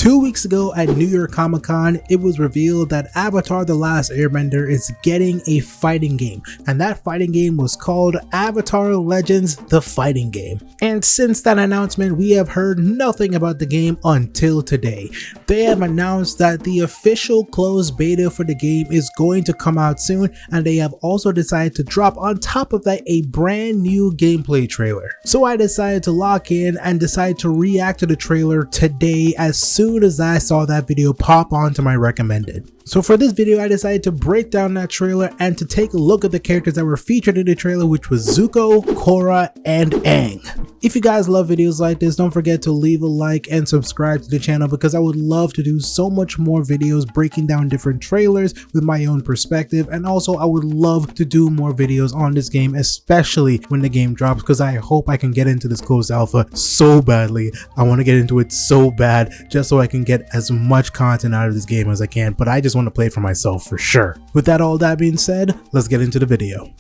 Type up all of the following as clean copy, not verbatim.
2 weeks ago at New York Comic Con, it was revealed that Avatar: The Last Airbender is getting a fighting game, and that fighting game was called Avatar Legends: The Fighting Game. And since that announcement, we have heard nothing about the game until today. They have announced that the official closed beta for the game is going to come out soon, and they have also decided to drop on top of that a brand new gameplay trailer. So I decided to lock in and decide to react to the trailer today as soon as I saw that video pop onto my recommended. So for this video, I decided to break down that trailer and to take a look at the characters that were featured in the trailer, which was Zuko, Korra, and Aang. If you guys love videos like this, don't forget to leave a like and subscribe to the channel, because I would love to do so much more videos breaking down different trailers with my own perspective, and also I would love to do more videos on this game, especially when the game drops, because I hope I can get into this closed alpha so badly. I want to get into it so bad just so I can get as much content out of this game as I can, but I just want to play it for myself for sure. With all that being said, let's get into the video.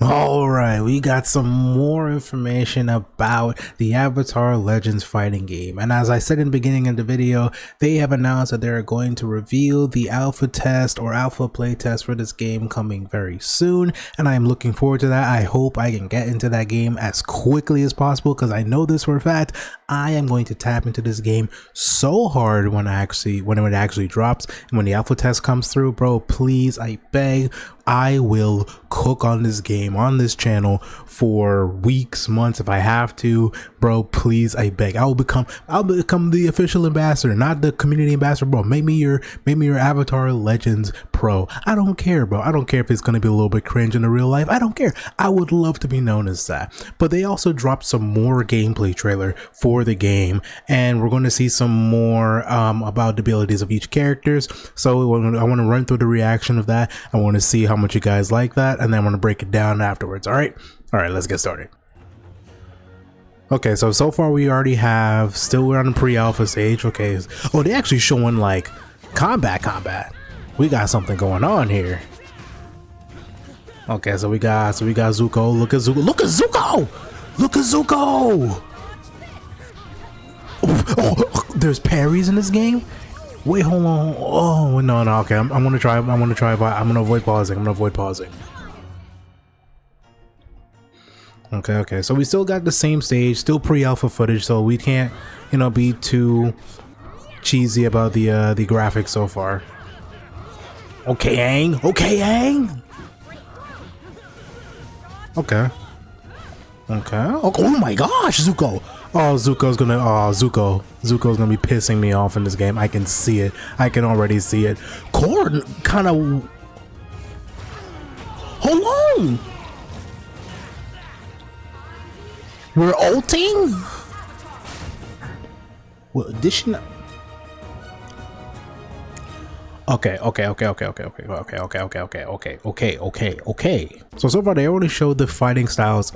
Alright, we got some more information about the Avatar Legends fighting game, and as I said in the beginning of the video, they have announced that they're going to reveal the alpha test or alpha playtest for this game coming very soon, and I'm looking forward to that. I hope I can get into that game as quickly as possible, because I know this for a fact. I am going to tap into this game so hard when it actually drops, and when the alpha test comes through, bro, please, I beg, I will cook on this game on this channel for weeks, months if I have to, bro. Please, I beg. I'll become the official ambassador, not the community ambassador, bro. Make me your Avatar Legends pro. I don't care, bro. I don't care if it's gonna be a little bit cringe in the real life. I don't care. I would love to be known as that. But they also dropped some more gameplay trailer for the game, and we're going to see some more about the abilities of each characters. So I want to run through the reaction of that. I want to see how much you guys like that, and then I want to break it down afterwards. All right, let's get started. Okay, so far we already have, we're on the pre-alpha stage. Okay, oh, they actually showing like combat. We got something going on here. Okay, so we got Zuko. Look at Zuko. Oh, there's parries in this game. Wait, hold on. Oh no. Okay, I'm gonna try. I'm gonna avoid pausing. Okay. So we still got the same stage, still pre-alpha footage, so we can't, be too cheesy about the graphics so far. Okay, Aang. Okay. Oh my gosh, Zuko. Oh, Zuko's gonna be pissing me off in this game. I can see it. I can already see it. Korra kind of. Hold on. We're ulting? Well, this should not. Okay. So far they already showed the fighting styles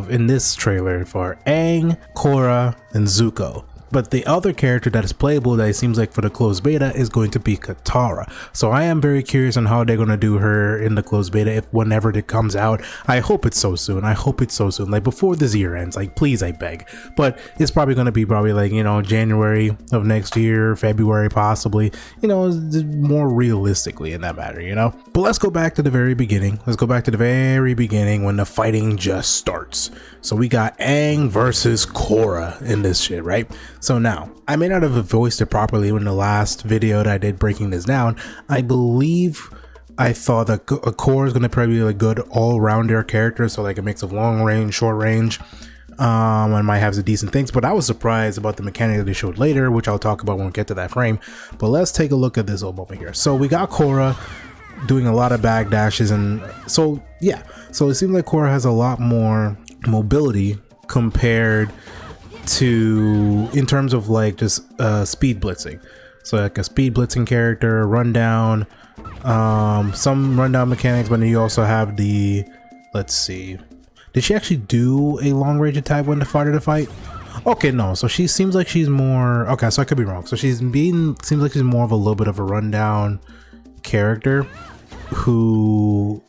in this trailer for Aang, Korra, and Zuko. But the other character that is playable that it seems like for the closed beta is going to be Katara. So I am very curious on how they're going to do her in the closed beta whenever it comes out. I hope it's so soon. Like before this year ends. Like, please, I beg. But it's probably going to be like, January of next year, February possibly, more realistically in that matter, But let's go back to the very beginning. When the fighting just starts. So we got Aang versus Korra in this shit, right? So now, I may not have voiced it properly in the last video that I did breaking this down. I believe I thought that Korra is going to probably be a good all-rounder character, so like a mix of long range, short range, and might have some decent things. But I was surprised about the mechanic that they showed later, which I'll talk about when we get to that frame. But let's take a look at this little moment here. So we got Korra doing a lot of backdashes, and so yeah, so it seems like Korra has a lot more mobility compared to in terms of like just speed blitzing. So like a speed blitzing character, rundown, some rundown mechanics, but then you also have the, let's see, did she actually do a long range attack when the fighter to fight? Okay, no, so she seems like she's more, okay, so I could be wrong. So seems like she's more of a little bit of a rundown character who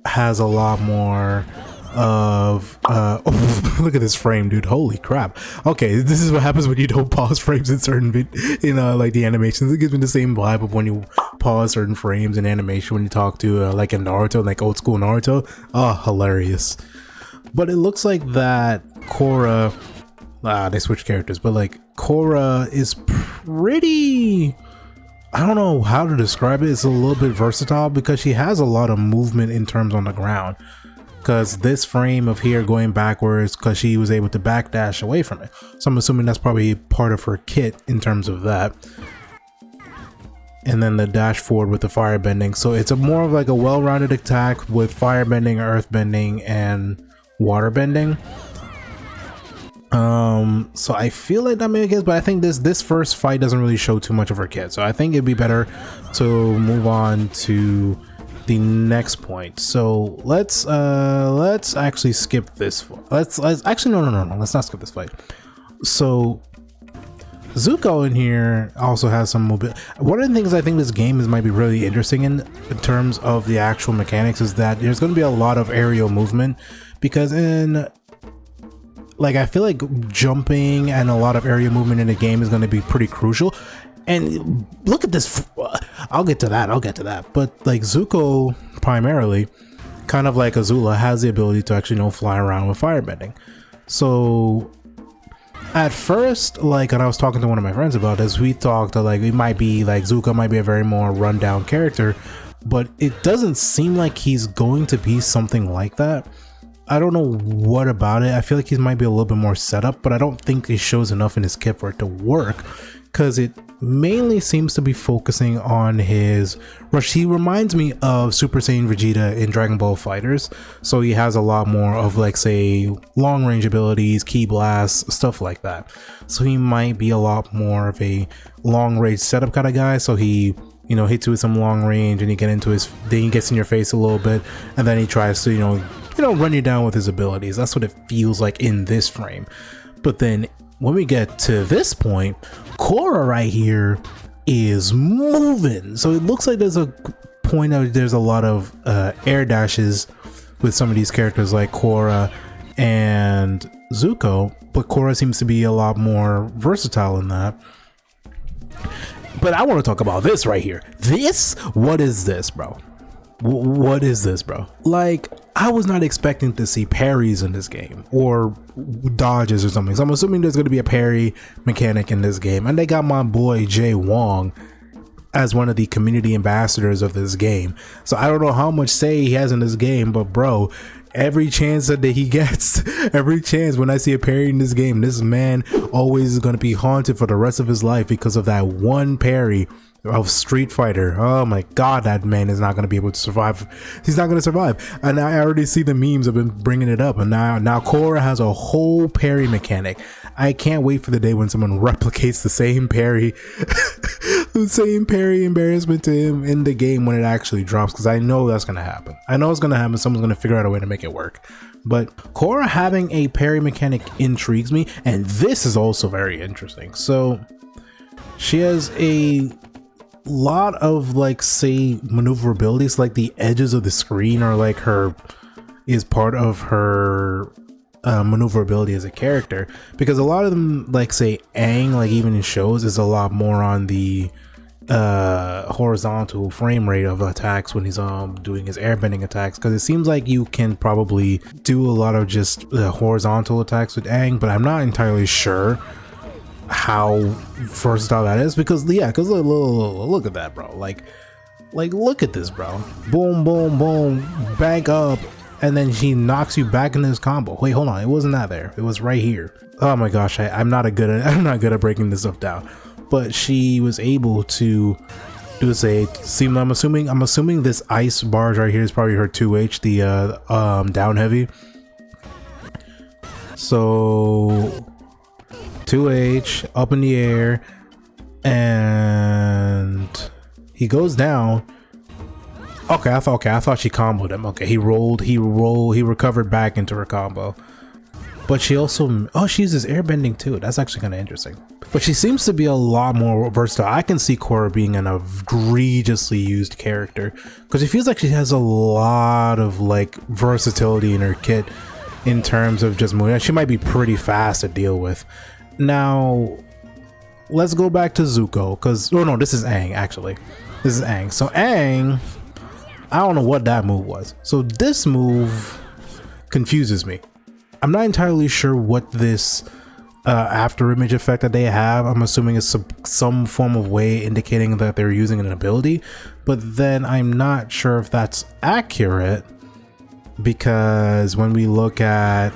has a lot more of oh, look at this frame, dude. Holy crap. Okay, this is what happens when you don't pause frames in certain like the animations. It gives me the same vibe of when you pause certain frames in animation when you talk to like in Naruto, like old school Naruto. Oh, hilarious. But it looks like that Korra, they switched characters, but like Korra is pretty, I don't know how to describe it. It's a little bit versatile because she has a lot of movement in terms on the ground. Because this frame of here going backwards, because she was able to backdash away from it. So I'm assuming that's probably part of her kit in terms of that. And then the dash forward with the fire bending. So it's a more of like a well-rounded attack with fire bending, earth bending, and water bending. So I feel like that may be the case, but I think this first fight doesn't really show too much of her kit. So I think it'd be better to move on to the next point. So let's actually skip this. Let's actually no, let's not skip this fight. So Zuko in here also has some mobility. One of the things I think this game might be really interesting in terms of the actual mechanics is that there's going to be a lot of aerial movement, because in like I feel like jumping and a lot of aerial movement in the game is going to be pretty crucial. And look at this. I'll get to that. But like Zuko primarily, kind of like Azula, has the ability to actually fly around with firebending. So at first, like when I was talking to one of my friends about this, we talked like it might be like Zuko might be a very more rundown character, but it doesn't seem like he's going to be something like that. I don't know what about it. I feel like he might be a little bit more set up, but I don't think it shows enough in his kit for it to work, because it mainly seems to be focusing on his rush. He reminds me of Super Saiyan Vegeta in Dragon Ball Fighters, so he has a lot more of like say long range abilities, ki blasts, stuff like that. So he might be a lot more of a long range setup kind of guy. So he hits you with some long range and then he gets in your face a little bit, and then he tries to run you down with his abilities. That's what it feels like in this frame. But then when we get to this point, Korra right here is moving. So it looks like there's a point of there's a lot of air dashes with some of these characters like Korra and Zuko, but Korra seems to be a lot more versatile in that. But I want to talk about this right here. What is this, bro? What is this, bro? Like, I was not expecting to see parries in this game or dodges or something. So I'm assuming there's going to be a parry mechanic in this game. And they got my boy Jay Wong as one of the community ambassadors of this game. So I don't know how much say he has in this game, but bro, every chance that he gets, every chance when I see a parry in this game, this man always is going to be haunted for the rest of his life because of that one parry of Street Fighter. Oh my god, that man is not going to be able to survive. He's not going to survive. And I already see the memes have been bringing it up, and now Korra has a whole parry mechanic. I can't wait for the day when someone replicates the same parry the same parry embarrassment to him in the game when it actually drops, because I know that's going to happen. I know it's going to happen. Someone's going to figure out a way to make it work. But Korra having a parry mechanic intrigues me, and this is also very interesting. So she has a lot of like say maneuverabilities, like the edges of the screen are like is part of her maneuverability as a character, because a lot of them, like say Aang, like even in shows, is a lot more on the horizontal frame rate of attacks when he's doing his airbending attacks, because it seems like you can probably do a lot of just horizontal attacks with Aang, but I'm not entirely sure how versatile that is, because look at that, bro. Like look at this, bro. Boom boom boom, back up, and then she knocks you back into this combo. Wait, hold on, it wasn't that there, it was right here. Oh my gosh, I'm not good at breaking this stuff down, but she was able to do I'm assuming this ice barge right here is probably her 2H, the down heavy. So 2H up in the air, and he goes down. Okay, I thought she comboed him. Okay, he recovered back into her combo. but she also, oh, she uses airbending too. That's actually kind of interesting. But she seems to be a lot more versatile. I can see Korra being an egregiously used character because it feels like she has a lot of like versatility in her kit in terms of just moving. She might be pretty fast to deal with. Now, let's go back to Zuko because, oh no, this is Aang actually. This is Aang. So Aang, I don't know what that move was. So this move confuses me. I'm not entirely sure what this after image effect that they have. I'm assuming it's some form of way indicating that they're using an ability, but then I'm not sure if that's accurate because when we look at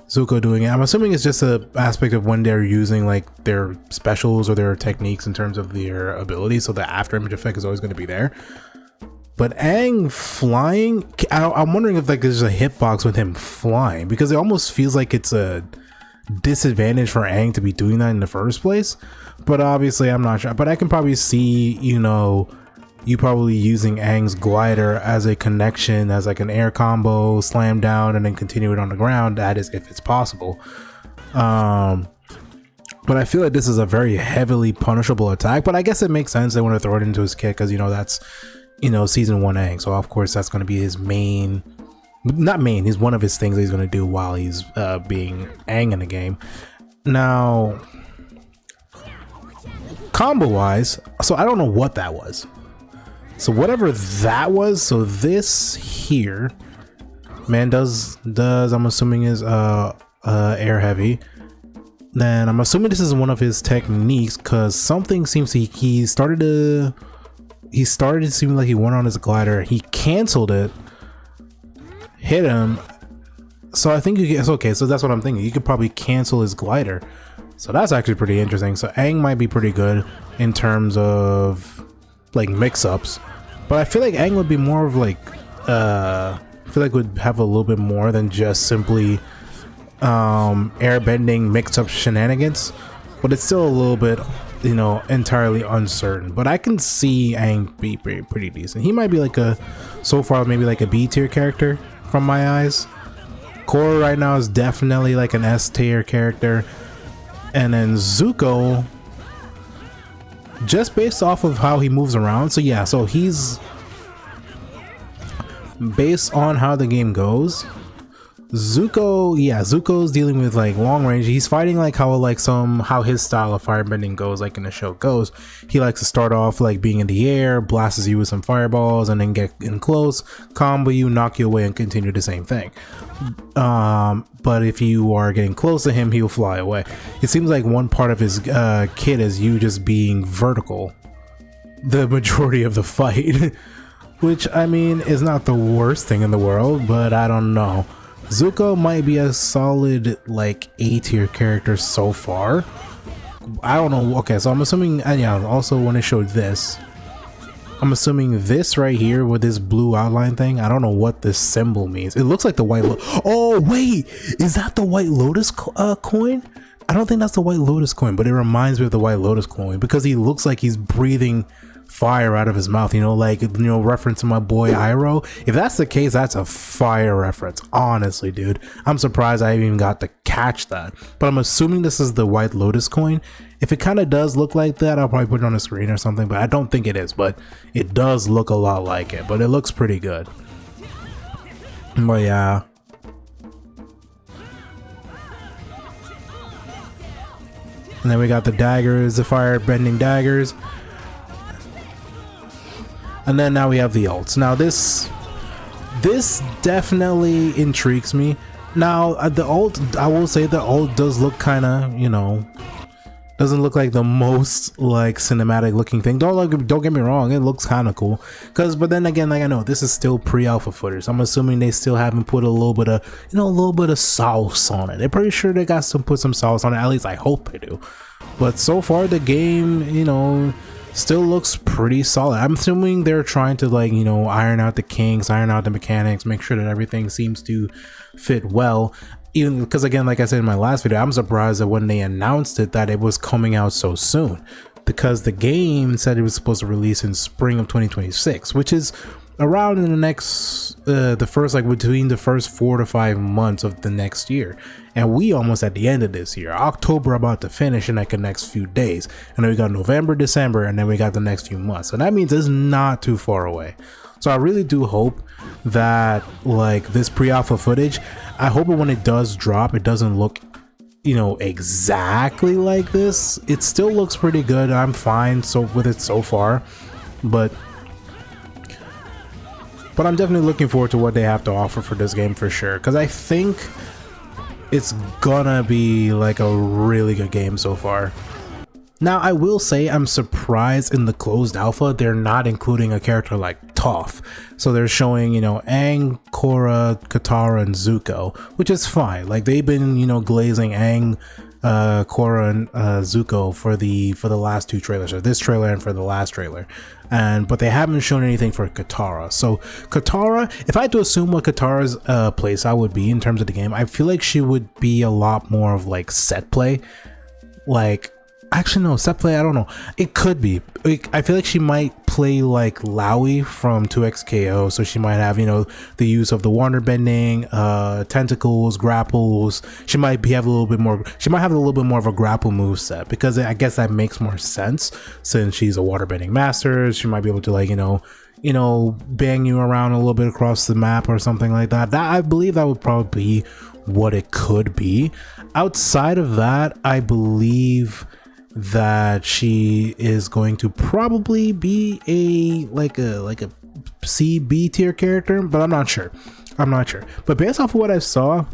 Zuko doing it, I'm assuming it's just a aspect of when they're using like their specials or their techniques in terms of their ability. So the after image effect is always going to be there. But Aang flying, I'm wondering if like there's a hitbox with him flying because it almost feels like it's a disadvantage for Aang to be doing that in the first place. But obviously I'm not sure. But I can probably see, you know, you probably using Aang's glider as a connection, as like an air combo, slam down, and then continue it on the ground. That is if it's possible. But I feel like this is a very heavily punishable attack. But I guess it makes sense they want to throw it into his kit because, you know, that's, you know, season 1 Aang, so of course that's going to be his main, not main, he's one of his things that he's going to do while he's being Aang in the game. Now, combo wise, so I don't know what that was. So whatever that was, so this here, man does I'm assuming is air heavy. Then I'm assuming this is one of his techniques because something seems to, he started to seem like he went on his glider, he canceled it, hit him, so I think you get, okay, so that's what I'm thinking, you could probably cancel his glider, so that's actually pretty interesting. So Aang might be pretty good in terms of like mix-ups, but I feel like Aang would be more of like I feel like would have a little bit more than just simply airbending mix-up shenanigans, but it's still a little bit, you know, entirely uncertain. But I can see Aang be pretty decent. He might be like a, so far maybe like a B tier character from my eyes. Korra right now is definitely like an S tier character, and then Zuko, just based off of how he moves around, so yeah, so he's based on how the game goes, Zuko, yeah, Zuko's dealing with like long range. He's fighting like how his style of firebending goes, like in the show goes. He likes to start off like being in the air, blasts you with some fireballs, and then get in close, combo you, knock you away, and continue the same thing. But if you are getting close to him, he'll fly away. It seems like one part of his kit is you just being vertical the majority of the fight, which I mean is not the worst thing in the world, but I don't know. Zuko might be a solid like A tier character so far. I don't know. Okay, so I'm assuming, and yeah, also when it showed this, I'm assuming this right here with this blue outline thing, I don't know what this symbol means. It looks like the white oh wait, is that the White Lotus coin? I don't think that's the White Lotus coin, but it reminds me of the White Lotus coin because he looks like he's breathing fire out of his mouth, you know, like, you know, reference to my boy Iroh. If that's the case, that's a fire reference, honestly, dude. I'm surprised I even got to catch that, but I'm assuming this is the White Lotus coin. If it kind of does look like that, I'll probably put it on the screen or something, but I don't think it is, but it does look a lot like it, but it looks pretty good. But yeah, and then we got the daggers, the fire bending daggers. And then now we have the ults. Now this definitely intrigues me. Now the ult, I will say the ult does look kind of, you know, doesn't look like the most like cinematic looking thing. Don't get me wrong, it looks kind of cool. But then again, like I know this is still pre-alpha footage. So I'm assuming they still haven't put a little bit of, you know, a little bit of sauce on it. They're pretty sure they got put some sauce on it. At least I hope they do. But so far the game, you know, still looks pretty solid. I'm assuming they're trying to, like, you know, iron out the kinks, iron out the mechanics, make sure that everything seems to fit well. Even because, again, like I said in my last video, I'm surprised that when they announced it that it was coming out so soon, because the game said it was supposed to release in spring of 2026, which is around in the next the first, like between the first 4 to 5 months of the next year, and we almost at the end of this year. October about to finish in like the next few days, and then we got November, December, and then we got the next few months, so that means it's not too far away. So I really do hope that like this pre-alpha footage, I hope it when it does drop, it doesn't look, you know, exactly like this. It still looks pretty good. I'm fine with it so far, but I'm definitely looking forward to what they have to offer for this game for sure, because I think it's gonna be like a really good game so far. Now I will say I'm surprised in the closed alpha they're not including a character like Toph. So they're showing, you know, Aang, Korra, Katara, and Zuko, which is fine. Like they've been, you know, glazing Aang, Korra, and Zuko for the last 2 trailers, or this trailer and for the last trailer, but they haven't shown anything for Katara. So Katara, if I had to assume what Katara's playstyle would be in terms of the game, I feel like she would be a lot more of like set play. Like, actually no, set play, I don't know, it could be. I feel like she might play like Loui from 2XKO, so she might have, you know, the use of the water bending, tentacles, grapples. She might have a little bit more of a grapple move set, because I guess that makes more sense since she's a water bending master. She might be able to, like, you know, bang you around a little bit across the map or something like that. I believe that would probably be what it could be. Outside of that, I believe that she is going to probably be a C B tier character, but I'm not sure. But based off of what I saw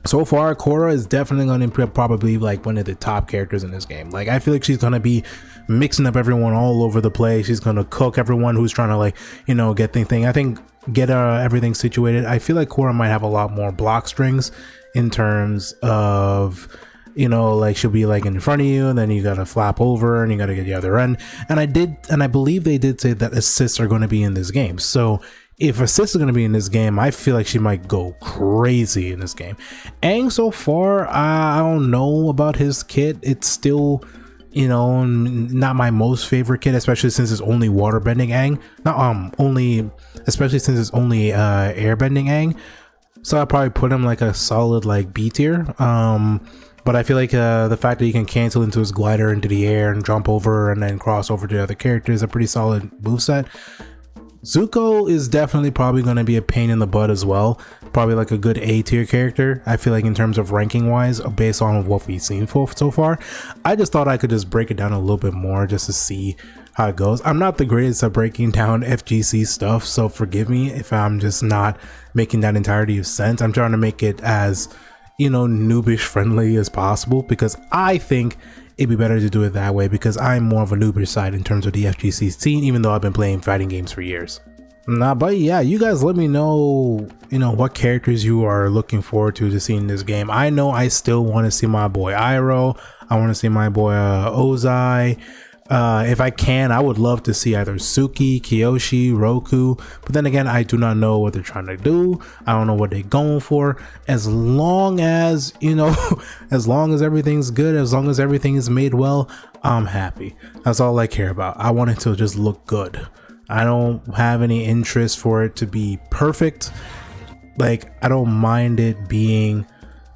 so far, Korra is definitely going to probably like one of the top characters in this game. Like I feel like she's going to be mixing up everyone all over the place. She's going to cook everyone who's trying to, like, you know, get everything situated. I feel like Korra might have a lot more block strings in terms of, you know, like she'll be like in front of you, and then you gotta flap over and you gotta get the other end. And I believe they did say that assists are going to be in this game. So if assists are going to be in this game, I feel like she might go crazy in this game. Aang, so far, I don't know about his kit. It's still, you know, not my most favorite kit, especially since it's only waterbending Aang. Especially since it's only airbending Aang. So I'll probably put him like a solid like B tier. But I feel like the fact that he can cancel into his glider into the air and jump over and then cross over to the other characters is a pretty solid moveset. Zuko is definitely probably going to be a pain in the butt as well. Probably like a good A tier character, I feel like, in terms of ranking wise, based on what we've seen so far. I just thought I could just break it down a little bit more just to see how it goes. I'm not the greatest at breaking down FGC stuff, so forgive me if I'm just not making that entirety of sense. I'm trying to make it as, you know, noobish friendly as possible, because I think it'd be better to do it that way, because I'm more of a noobish side in terms of the FGC scene, even though I've been playing fighting games for years. But yeah, you guys let me know, you know, what characters you are looking forward to see in this game. I know I still want to see my boy Iroh. I want to see my boy Ozai. If I can, I would love to see either Suki, Kyoshi, Roku, but then again, I do not know what they're trying to do. I don't know what they're going for. As long as, you know, as long as everything's good, as long as everything is made well, I'm happy. That's all I care about. I want it to just look good. I don't have any interest for it to be perfect. Like, I don't mind it being,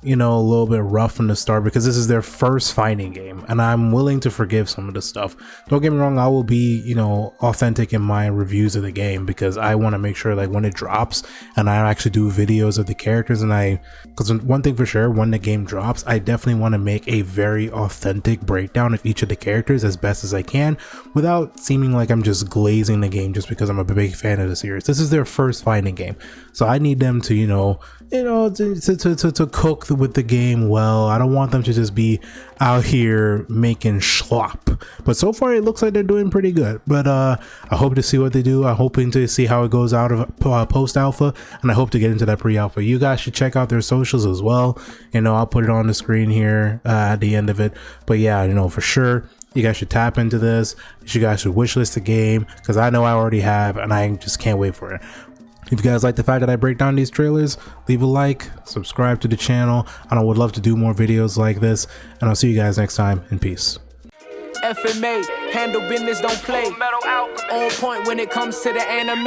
you know, a little bit rough from the start, because this is their first fighting game, and I'm willing to forgive some of the stuff. Don't get me wrong, I will be, you know, authentic in my reviews of the game, because I want to make sure, like, when it drops and I actually do videos of the characters, and because one thing for sure, when the game drops, I definitely want to make a very authentic breakdown of each of the characters as best as I can, without seeming like I'm just glazing the game just because I'm a big fan of the series. This is their first fighting game, so I need them to, to cook with the game well. I don't want them to just be out here making schlop, but so far it looks like they're doing pretty good. But I hope to see what they do. I'm hoping to see how it goes out of post alpha, and I hope to get into that pre-alpha. You guys should check out their socials as well. You know, I'll put it on the screen here at the end of it. But yeah, you know, for sure, you guys should tap into this. You guys should wishlist the game, because I know I already have, and I just can't wait for it. If you guys like the fact that I break down these trailers, leave a like, subscribe to the channel, and I would love to do more videos like this, and I'll see you guys next time, and peace. FMA, handle business, don't play. On point when it comes to the anime.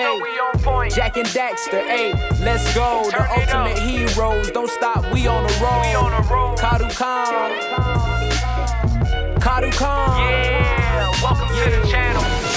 Jack and Daxter, ayy, let's go. The ultimate heroes, don't stop, we on the road. Kadu-kun. Kadu-kun. Yeah, welcome to the channel.